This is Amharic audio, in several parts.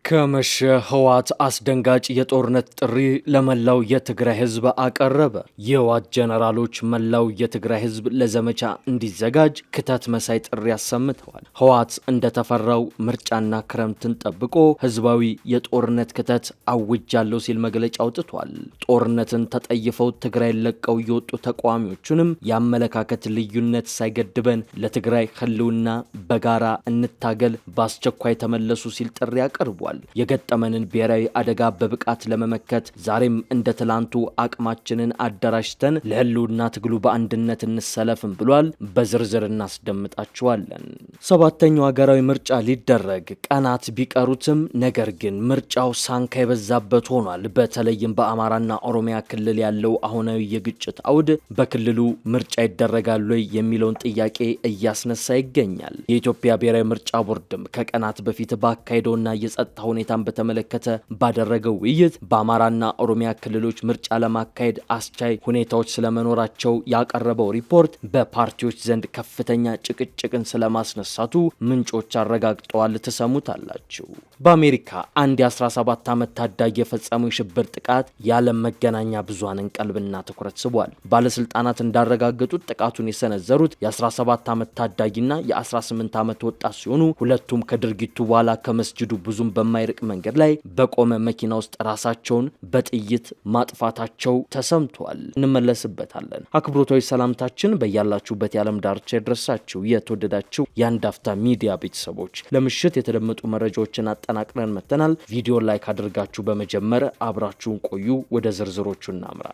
ከመሸ ህወሓት አስደንጋጭ የጦርነት ጥሪ ለመላው የትግራይ ህዝብ አቀረበ። የህወሓት ጀነራሎች መላው የትግራይ ህዝብ ለዘመቻ እንዲዘጋጅ ክተት መሳይ ጥሪ አሰምተዋል። ህወሓት እንደተፈራው ምርጫና ክረምትን ጠብቆ ህዝባዊ የጦርነት ክተት አውጃለሁ ሲል መግለጫ አውጥቷል። ጦርነትን ተጠይፈው ትግራይን ለቀው የወጡ ተቃዋሚዎቹንም የአመለካከት ልዩነት ሳይገድበን ለትግራይ ህልውና በጋራ እንታገል፣ በአስቸኳይ ተመለሱ ሲል ጥሪ አቀርቧል። የገጠመንን ብሔራዊ አደጋ በብቃት ለመመከት ዛሬም እንደ ትላንቱ አቅማችንን አደራጅተን ለህልውና ትግሉ በአንድነት እንሰለፍም ብሏል። በዝርዝር እናስደምጣችኋለን። ሰባተኛው ሀገራዊ ምርጫ ሊደረግ ቀናት ቢቀሩትም ነገር ግን ምርጫው ሳንካ የበዛበት ሆኗል። በተለይም በአማራና ኦሮሚያ ክልል ያለው አሁናዊ የግጭት አውድ በክልሉ ምርጫ ይደረጋል ወይ የሚለውን ጥያቄ እያስነሳ ይገኛል። የኢትዮጵያ ብሔራዊ ምርጫ ቦርድም ከቀናት በፊት ባካሄደውና የጸጥታ ሁኔታን በተመለከተ ባደረገው ውይይት በአማራና ኦሮሚያ ክልሎች ምርጫ ለማካሄድ አስቻይ ሁኔታዎች ስለመኖራቸው ያቀረበው ሪፖርት በፓርቲዎች ዘንድ ከፍተኛ ጭቅጭቅን ስለማስነሳቱ ምንጮች አረጋግጠዋል። ትሰሙታላችሁ። በአሜሪካ አንድ የ17 ዓመት ታዳጊ የፈጸመው የሽብር ጥቃት የዓለም መገናኛ ብዙሃንን ቀልብና ትኩረት ስቧል። ባለስልጣናት እንዳረጋገጡት ጥቃቱን የሰነዘሩት የ17 ዓመት ታዳጊና የ18 ዓመት ወጣት ሲሆኑ ሁለቱም ከድርጊቱ በኋላ ከመስጅዱ ብዙም በማይርቅ መንገድ ላይ በቆመ መኪና ውስጥ ራሳቸውን በጥይት ማጥፋታቸው ተሰምቷል። እንመለስበታለን። አክብሮታዊ ሰላምታችን በያላችሁበት የዓለም ዳርቻ ይድረሳችሁ። የተወደዳችሁ የአንድ አፍታ ሚዲያ ቤተሰቦች ለምሽት የተደመጡ መረጃዎችን አጠናቅረን መጥተናል። ቪዲዮ ላይክ አድርጋችሁ በመጀመር አብራችሁን ቆዩ። ወደ ዝርዝሮቹ እናምራ።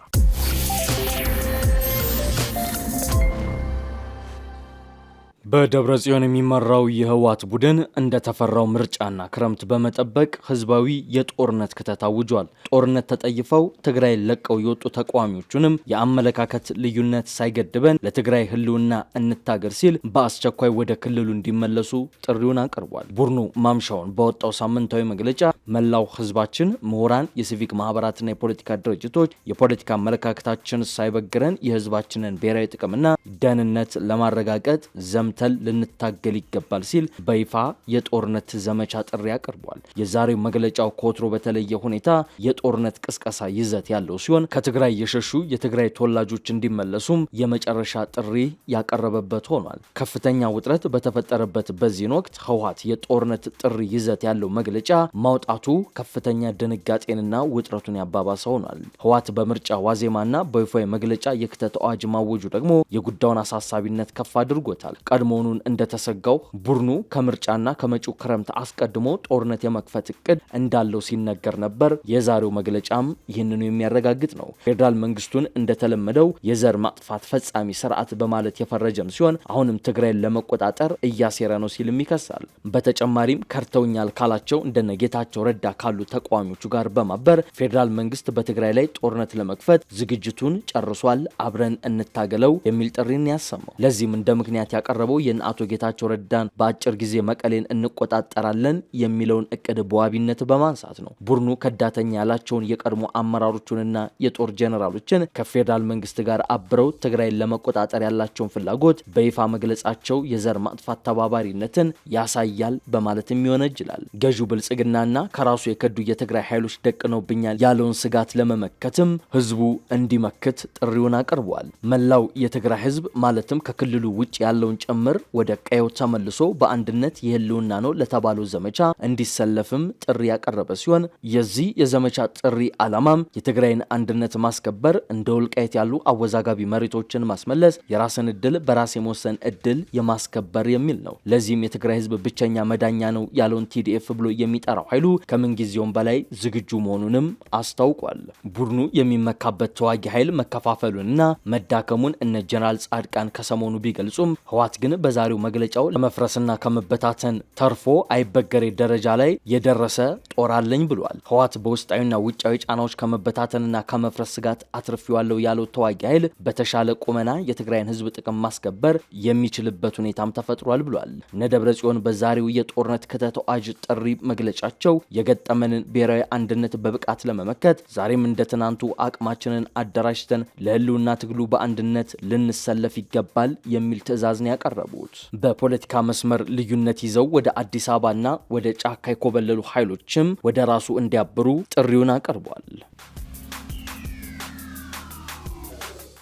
በደብረ ጽዮን የሚመራው የህወሓት ቡድን እንደተፈራው ምርጫና ክረምት በመጠበቅ ህዝባዊ የጦርነት ክተት አውጇል። ጦርነት ተጠይፈው ትግራይ ለቀው የወጡ ተቃዋሚዎቹንም የአመለካከት ልዩነት ሳይገድበን ለትግራይ ህልውና እንታገር ሲል በአስቸኳይ ወደ ክልሉ እንዲመለሱ ጥሪውን አቅርቧል። ቡድኑ ማምሻውን በወጣው ሳምንታዊ መግለጫ መላው ህዝባችን፣ ምሁራን፣ የሲቪክ ማህበራትና የፖለቲካ ድርጅቶች የፖለቲካ አመለካከታችን ሳይበግረን የህዝባችንን ብሔራዊ ጥቅምና ደህንነት ለማረጋገጥ ዘምተን ልንታገል ይገባል ሲል በይፋ የጦርነት ዘመቻ ጥሪ አቅርቧል። የዛሬው መግለጫው ከወትሮ በተለየ ሁኔታ የጦርነት ቅስቀሳ ይዘት ያለው ሲሆን ከትግራይ የሸሹ የትግራይ ተወላጆች እንዲመለሱም የመጨረሻ ጥሪ ያቀረበበት ሆኗል። ከፍተኛ ውጥረት በተፈጠረበት በዚህን ወቅት ህወሓት የጦርነት ጥሪ ይዘት ያለው መግለጫ ማውጣቱ ከፍተኛ ድንጋጤንና ውጥረቱን ያባባሰ ሆኗል። ህወሓት በምርጫ ዋዜማና በይፋዊ መግለጫ የክተት አዋጅ ማወጁ ደግሞ የጉዳዩን አሳሳቢነት ከፍ አድርጎታል። መሆኑን እንደተሰጋው ቡድኑ ከምርጫና ከመጪው ክረምት አስቀድሞ ጦርነት የመክፈት እቅድ እንዳለው ሲነገር ነበር። የዛሬው መግለጫም ይህንኑ የሚያረጋግጥ ነው። ፌዴራል መንግስቱን እንደተለመደው የዘር ማጥፋት ፈጻሚ ስርዓት በማለት የፈረጀም ሲሆን አሁንም ትግራይን ለመቆጣጠር እያሴረ ነው ሲልም ይከሳል። በተጨማሪም ከርተውኛል ካላቸው እንደነ ጌታቸው ረዳ ካሉ ተቃዋሚዎቹ ጋር በማበር ፌዴራል መንግስት በትግራይ ላይ ጦርነት ለመክፈት ዝግጅቱን ጨርሷል፣ አብረን እንታገለው የሚል ጥሪን ያሰማው። ለዚህም እንደ ምክንያት ያቀረበው የአቶ ጌታቸው ረዳን በአጭር ጊዜ መቀሌን እንቆጣጠራለን የሚለውን እቅድ በዋቢነት በማንሳት ነው። ቡድኑ ከዳተኛ ያላቸውን የቀድሞ አመራሮቹንና የጦር ጀነራሎችን ከፌዴራል መንግስት ጋር አብረው ትግራይን ለመቆጣጠር ያላቸውን ፍላጎት በይፋ መግለጻቸው የዘር ማጥፋት ተባባሪነትን ያሳያል በማለትም ይወነጅላል። ገዢው ብልጽግናና ከራሱ የከዱ የትግራይ ኃይሎች ደቅነውብኛል ያለውን ስጋት ለመመከትም ህዝቡ እንዲመክት ጥሪውን አቅርቧል። መላው የትግራይ ህዝብ ማለትም ከክልሉ ውጭ ያለውን ጭምር ወደ ቀየው ተመልሶ በአንድነት የህልውና ነው ለተባለው ዘመቻ እንዲሰለፍም ጥሪ ያቀረበ ሲሆን የዚህ የዘመቻ ጥሪ ዓላማም የትግራይን አንድነት ማስከበር፣ እንደ ወልቃይት ያሉ አወዛጋቢ መሬቶችን ማስመለስ፣ የራስን እድል በራስ የመወሰን እድል የማስከበር የሚል ነው። ለዚህም የትግራይ ህዝብ ብቸኛ መዳኛ ነው ያለውን ቲዲኤፍ ብሎ የሚጠራው ኃይሉ ከምንጊዜውም በላይ ዝግጁ መሆኑንም አስታውቋል። ቡድኑ የሚመካበት ተዋጊ ኃይል መከፋፈሉንና መዳከሙን እነ ጀነራል ጻድቃን ከሰሞኑ ቢገልጹም ህወሓት ግን በዛሬው መግለጫው ለመፍረስና ከመበታተን ተርፎ አይበገሬ ደረጃ ላይ የደረሰ ጦር አለኝ ብሏል። ህወሓት በውስጣዊና ውጫዊ ጫናዎች ከመበታተንና ከመፍረስ ስጋት አትርፊዋለሁ ያለው ተዋጊ ኃይል በተሻለ ቁመና የትግራይን ህዝብ ጥቅም ማስከበር የሚችልበት ሁኔታም ተፈጥሯል ብሏል። እነ ደብረ ጽዮን በዛሬው የጦርነት ክተት አዋጅ ጥሪ መግለጫቸው የገጠመንን ብሔራዊ አንድነት በብቃት ለመመከት ዛሬም እንደ ትናንቱ አቅማችንን አደራጅተን ለህልውና ትግሉ በአንድነት ልንሰለፍ ይገባል የሚል ትዕዛዝ ነው ያቀረበው። ያቀረቡት። በፖለቲካ መስመር ልዩነት ይዘው ወደ አዲስ አበባና ወደ ጫካ የኮበለሉ ኃይሎችም ወደ ራሱ እንዲያብሩ ጥሪውን አቅርቧል።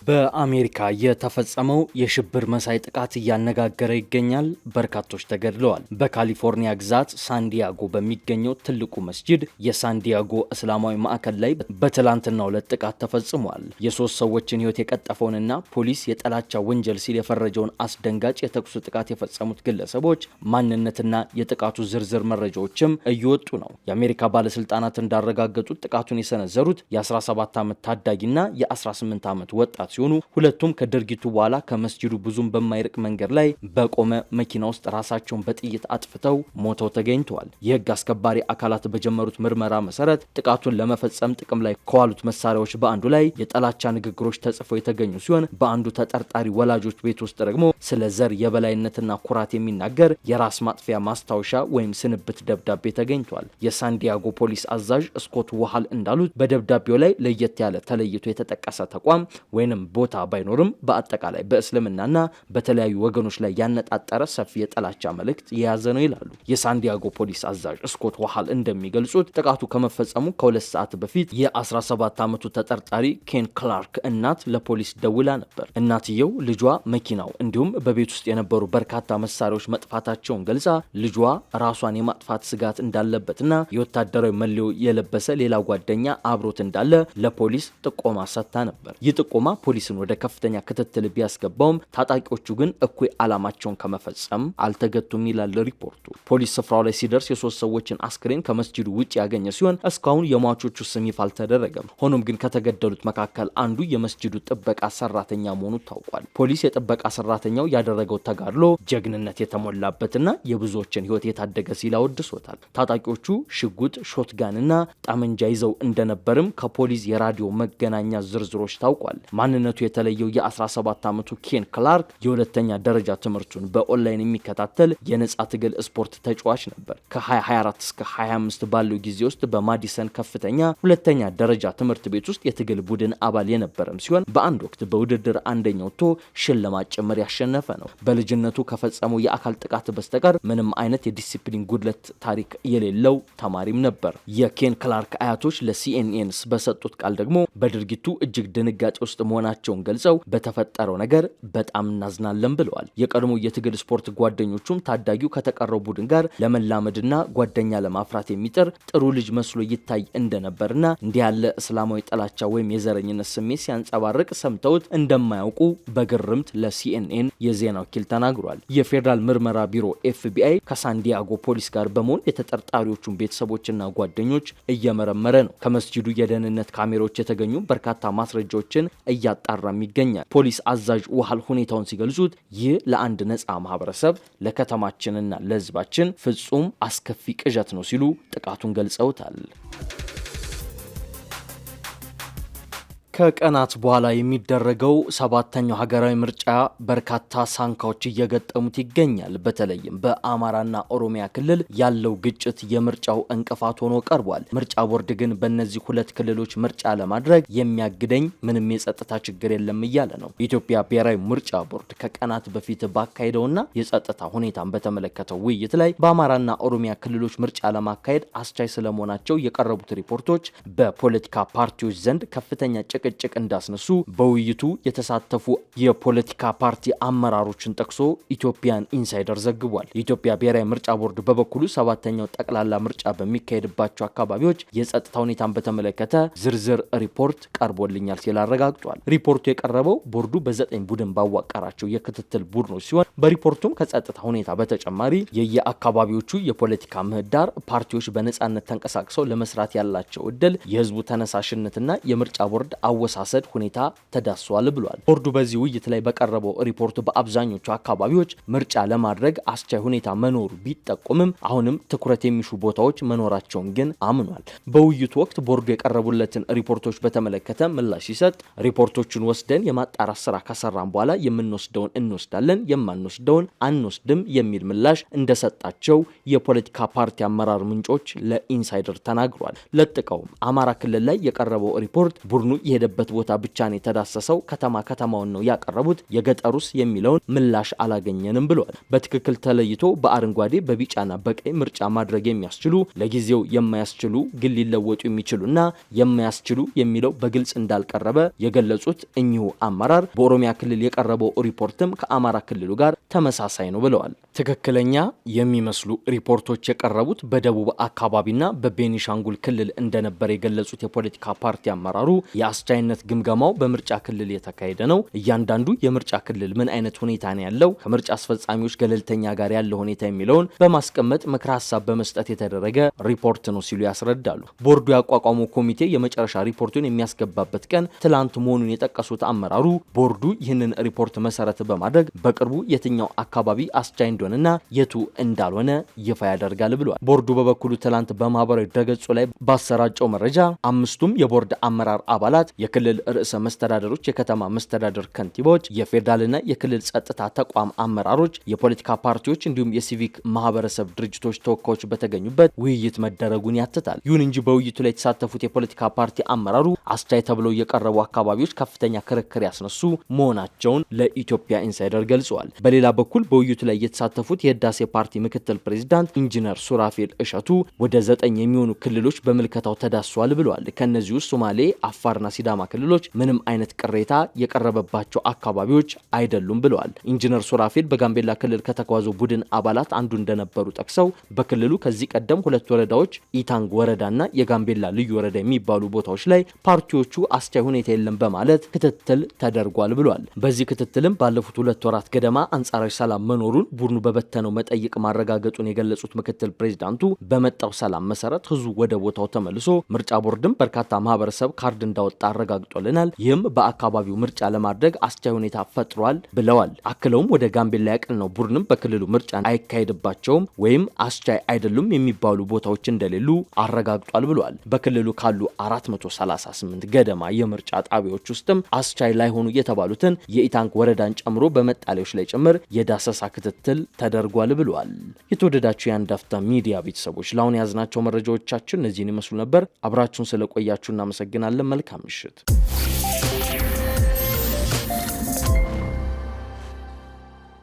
በአሜሪካ የተፈጸመው የሽብር መሳይ ጥቃት እያነጋገረ ይገኛል። በርካቶች ተገድለዋል። በካሊፎርኒያ ግዛት ሳንዲያጎ በሚገኘው ትልቁ መስጂድ የሳንዲያጎ እስላማዊ ማዕከል ላይ በትላንትናው ዕለት ጥቃት ተፈጽሟል። የሶስት ሰዎችን ሕይወት የቀጠፈውንና ፖሊስ የጠላቻ ወንጀል ሲል የፈረጀውን አስደንጋጭ የተኩስ ጥቃት የፈጸሙት ግለሰቦች ማንነትና የጥቃቱ ዝርዝር መረጃዎችም እየወጡ ነው። የአሜሪካ ባለስልጣናት እንዳረጋገጡት ጥቃቱን የሰነዘሩት የ17 ዓመት ታዳጊና የ18 ዓመት ወጣት ሲሆኑ ሁለቱም ከድርጊቱ በኋላ ከመስጂዱ ብዙም በማይርቅ መንገድ ላይ በቆመ መኪና ውስጥ ራሳቸውን በጥይት አጥፍተው ሞተው ተገኝተዋል። የህግ አስከባሪ አካላት በጀመሩት ምርመራ መሰረት ጥቃቱን ለመፈጸም ጥቅም ላይ ከዋሉት መሳሪያዎች በአንዱ ላይ የጠላቻ ንግግሮች ተጽፈው የተገኙ ሲሆን በአንዱ ተጠርጣሪ ወላጆች ቤት ውስጥ ደግሞ ስለ ዘር የበላይነትና ኩራት የሚናገር የራስ ማጥፊያ ማስታወሻ ወይም ስንብት ደብዳቤ ተገኝቷል። የሳንዲያጎ ፖሊስ አዛዥ ስኮት ዋሃል እንዳሉት በደብዳቤው ላይ ለየት ያለ ተለይቶ የተጠቀሰ ተቋም ወይንም ቦታ ባይኖርም በአጠቃላይ በእስልምናና በተለያዩ ወገኖች ላይ ያነጣጠረ ሰፊ የጠላቻ መልእክት የያዘ ነው ይላሉ። የሳንዲያጎ ፖሊስ አዛዥ ስኮት ዋሃል እንደሚገልጹት ጥቃቱ ከመፈጸሙ ከ2 ሰዓት በፊት የ17 ዓመቱ ተጠርጣሪ ኬን ክላርክ እናት ለፖሊስ ደውላ ነበር። እናትየው ልጇ መኪናው እንዲሁም በቤት ውስጥ የነበሩ በርካታ መሳሪያዎች መጥፋታቸውን ገልጻ ልጇ ራሷን የማጥፋት ስጋት እንዳለበትና የወታደራዊ መለዮ የለበሰ ሌላ ጓደኛ አብሮት እንዳለ ለፖሊስ ጥቆማ ሰጥታ ነበር። ይህ ጥቆማ ፖሊስን ወደ ከፍተኛ ክትትል ቢያስገባውም ታጣቂዎቹ ግን እኩይ ዓላማቸውን ከመፈጸም አልተገቱም ይላል ሪፖርቱ። ፖሊስ ስፍራው ላይ ሲደርስ የሶስት ሰዎችን አስክሬን ከመስጂዱ ውጭ ያገኘ ሲሆን እስካሁን የሟቾቹ ስም ይፋ አልተደረገም። ሆኖም ግን ከተገደሉት መካከል አንዱ የመስጂዱ ጥበቃ ሰራተኛ መሆኑ ታውቋል። ፖሊስ የጥበቃ ሰራተኛው ያደረገው ተጋድሎ ጀግንነት የተሞላበትና የብዙዎችን ሕይወት የታደገ ሲል አወድሶታል። ታጣቂዎቹ ሽጉጥ፣ ሾትጋንና ጠመንጃ ይዘው እንደነበርም ከፖሊስ የራዲዮ መገናኛ ዝርዝሮች ታውቋል። ማንነቱ የተለየው የ17 ዓመቱ ኬን ክላርክ የሁለተኛ ደረጃ ትምህርቱን በኦንላይን የሚከታተል የነጻ ትግል ስፖርት ተጫዋች ነበር። ከ2024 እስከ 25 ባለው ጊዜ ውስጥ በማዲሰን ከፍተኛ ሁለተኛ ደረጃ ትምህርት ቤት ውስጥ የትግል ቡድን አባል የነበረም ሲሆን በአንድ ወቅት በውድድር አንደኛ ወጥቶ ሽልማት ጭምር ያሸነፈ ነው። በልጅነቱ ከፈጸመው የአካል ጥቃት በስተቀር ምንም አይነት የዲሲፕሊን ጉድለት ታሪክ የሌለው ተማሪም ነበር። የኬን ክላርክ አያቶች ለሲኤንኤንስ በሰጡት ቃል ደግሞ በድርጊቱ እጅግ ድንጋጤ ውስጥ መሆናቸውን ገልጸው በተፈጠረው ነገር በጣም እናዝናለን ብለዋል። የቀድሞ የትግል ስፖርት ጓደኞቹም ታዳጊው ከተቀረው ቡድን ጋር ለመላመድና ጓደኛ ለማፍራት የሚጥር ጥሩ ልጅ መስሎ ይታይ እንደነበርና እንዲህ ያለ እስላማዊ ጥላቻ ወይም የዘረኝነት ስሜት ሲያንጸባርቅ ሰምተውት እንደማያውቁ በግርምት ለሲኤንኤን የዜና ወኪል ተናግሯል። የፌዴራል ምርመራ ቢሮ ኤፍቢአይ ከሳንዲያጎ ፖሊስ ጋር በመሆን የተጠርጣሪዎቹን ቤተሰቦችና ጓደኞች እየመረመረ ነው። ከመስጂዱ የደህንነት ካሜራዎች የተገኙ በርካታ ማስረጃዎችን እያጣራም ይገኛል። ፖሊስ አዛዥ ዋሃል ሁኔታውን ሲገልጹት ይህ ለአንድ ነጻ ማህበረሰብ ለከተማችንና ለሕዝባችን ፍጹም አስከፊ ቅዠት ነው ሲሉ ጥቃቱን ገልጸውታል። ከቀናት በኋላ የሚደረገው 7ኛው ሀገራዊ ምርጫ በርካታ ሳንካዎች እየገጠሙት ይገኛል። በተለይም በአማራና ኦሮሚያ ክልል ያለው ግጭት የምርጫው እንቅፋት ሆኖ ቀርቧል። ምርጫ ቦርድ ግን በእነዚህ ሁለት ክልሎች ምርጫ ለማድረግ የሚያግደኝ ምንም የጸጥታ ችግር የለም እያለ ነው። የኢትዮጵያ ብሔራዊ ምርጫ ቦርድ ከቀናት በፊት ባካሄደውና የጸጥታ ሁኔታን በተመለከተው ውይይት ላይ በአማራና ኦሮሚያ ክልሎች ምርጫ ለማካሄድ አስቻይ ስለመሆናቸው የቀረቡት ሪፖርቶች በፖለቲካ ፓርቲዎች ዘንድ ከፍተኛ ጭቅጭቅ እንዳስነሱ በውይይቱ የተሳተፉ የፖለቲካ ፓርቲ አመራሮችን ጠቅሶ ኢትዮጵያን ኢንሳይደር ዘግቧል። የኢትዮጵያ ብሔራዊ ምርጫ ቦርድ በበኩሉ 7ኛው ጠቅላላ ምርጫ በሚካሄድባቸው አካባቢዎች የጸጥታ ሁኔታን በተመለከተ ዝርዝር ሪፖርት ቀርቦልኛል ሲል አረጋግጧል። ሪፖርቱ የቀረበው ቦርዱ በ9 ቡድን ባዋቀራቸው የክትትል ቡድኖች ሲሆን በሪፖርቱም ከጸጥታ ሁኔታ በተጨማሪ የየአካባቢዎቹ የፖለቲካ ምህዳር፣ ፓርቲዎች በነጻነት ተንቀሳቅሰው ለመስራት ያላቸው እድል፣ የህዝቡ ተነሳሽነትና የምርጫ ቦርድ አወሳሰድ ሁኔታ ተዳስሷል ብሏል። ቦርዱ በዚህ ውይይት ላይ በቀረበው ሪፖርት በአብዛኞቹ አካባቢዎች ምርጫ ለማድረግ አስቻይ ሁኔታ መኖሩ ቢጠቁምም አሁንም ትኩረት የሚሹ ቦታዎች መኖራቸውን ግን አምኗል። በውይይቱ ወቅት ቦርዱ የቀረቡለትን ሪፖርቶች በተመለከተ ምላሽ ሲሰጥ ሪፖርቶቹን ወስደን የማጣራት ስራ ከሰራን በኋላ የምንወስደውን እንወስዳለን፣ የማንወስደውን አንወስድም የሚል ምላሽ እንደሰጣቸው የፖለቲካ ፓርቲ አመራር ምንጮች ለኢንሳይደር ተናግሯል። ለጥቀውም አማራ ክልል ላይ የቀረበው ሪፖርት ቡድኑ የሄደበት ቦታ ብቻ ነው የተዳሰሰው፣ ከተማውን ነው ያቀረቡት፣ የገጠሩስ የሚለውን ምላሽ አላገኘንም ብለዋል። በትክክል ተለይቶ በአረንጓዴ በቢጫና በቀይ ምርጫ ማድረግ የሚያስችሉ ለጊዜው የማያስችሉ ግን ሊለወጡ የሚችሉና የማያስችሉ የሚለው በግልጽ እንዳልቀረበ የገለጹት እኚሁ አመራር በኦሮሚያ ክልል የቀረበው ሪፖርትም ከአማራ ክልሉ ጋር ተመሳሳይ ነው ብለዋል። ትክክለኛ የሚመስሉ ሪፖርቶች የቀረቡት በደቡብ አካባቢና በቤኒሻንጉል ክልል እንደነበር የገለጹት የፖለቲካ ፓርቲ አመራሩ የአስቻይነት ግምገማው በምርጫ ክልል የተካሄደ ነው። እያንዳንዱ የምርጫ ክልል ምን አይነት ሁኔታ ነው ያለው፣ ከምርጫ አስፈጻሚዎች ገለልተኛ ጋር ያለው ሁኔታ የሚለውን በማስቀመጥ ምክረ ሀሳብ በመስጠት የተደረገ ሪፖርት ነው ሲሉ ያስረዳሉ። ቦርዱ ያቋቋመው ኮሚቴ የመጨረሻ ሪፖርቱን የሚያስገባበት ቀን ትላንት መሆኑን የጠቀሱት አመራሩ ቦርዱ ይህንን ሪፖርት መሰረት በማድረግ በቅርቡ የትኛው አካባቢ አስቻይ እንደሆነና የቱ እንዳልሆነ ይፋ ያደርጋል ብሏል። ቦርዱ በበኩሉ ትላንት በማህበራዊ ድረገጹ ላይ ባሰራጨው መረጃ አምስቱም የቦርድ አመራር አባላት የክልል ርዕሰ መስተዳደሮች፣ የከተማ መስተዳደር ከንቲባዎች፣ የፌዴራልና የክልል ጸጥታ ተቋም አመራሮች፣ የፖለቲካ ፓርቲዎች እንዲሁም የሲቪክ ማህበረሰብ ድርጅቶች ተወካዮች በተገኙበት ውይይት መደረጉን ያትታል። ይሁን እንጂ በውይይቱ ላይ የተሳተፉት የፖለቲካ ፓርቲ አመራሩ አስቻይ ተብለው የቀረቡ አካባቢዎች ከፍተኛ ክርክር ያስነሱ መሆናቸውን ለኢትዮጵያ ኢንሳይደር ገልጸዋል። በሌላ በኩል በውይይቱ ላይ የተሳተፉት የህዳሴ ፓርቲ ምክትል ፕሬዝዳንት ኢንጂነር ሱራፌል እሸቱ ወደ 9 የሚሆኑ ክልሎች በምልከታው ተዳስሷል ብለዋል። ከነዚህ ውስጥ ሶማሌ፣ አፋርና ሲዳማ ክልሎች ምንም አይነት ቅሬታ የቀረበባቸው አካባቢዎች አይደሉም ብለዋል። ኢንጂነር ሱራፌል በጋምቤላ ክልል ከተጓዙ ቡድን አባላት አንዱ እንደነበሩ ጠቅሰው በክልሉ ከዚህ ቀደም 2 ወረዳዎች ኢታንግ ወረዳና የጋምቤላ ልዩ ወረዳ የሚባሉ ቦታዎች ላይ ፓርቲዎቹ አስቻይ ሁኔታ የለም በማለት ክትትል ተደርጓል ብለዋል። በዚህ ክትትልም ባለፉት 2 ወራት ገደማ አንጻራዊ ሰላም መኖሩን ቡድኑ በበተነው መጠይቅ ማረጋገጡን የገለጹት ምክትል ፕሬዝዳንቱ በመጣው ሰላም መሰረት ህዝቡ ወደ ቦታው ተመልሶ ምርጫ ቦርድም በርካታ ማህበረሰብ ካርድ እንዳወጣ አረጋግጦልናል፣ ይህም በአካባቢው ምርጫ ለማድረግ አስቻይ ሁኔታ ፈጥሯል ብለዋል። አክለውም ወደ ጋምቤላ ያቀናው ቡድንም በክልሉ ምርጫ አይካሄድባቸውም ወይም አስቻይ አይደሉም የሚባሉ ቦታዎች እንደሌሉ አረጋግጧል ብለዋል። በክልሉ ካሉ 438 ገደማ የምርጫ ጣቢያዎች ውስጥም አስቻይ ላይሆኑ የተባሉትን የኢታንግ ወረዳን ጨምሮ በመጣሊያዎች ላይ ጭምር የዳሰሳ ክትትል ተደርጓል ብለዋል። የተወደዳችሁ የአንድ አፍታ ሚዲያ ቤተሰቦች ለአሁን ያዝናቸው መረጃዎቻችን እነዚህን ይመስሉ ነበር። አብራችሁን ስለቆያችሁ እናመሰግናለን። መልካም ምሽት።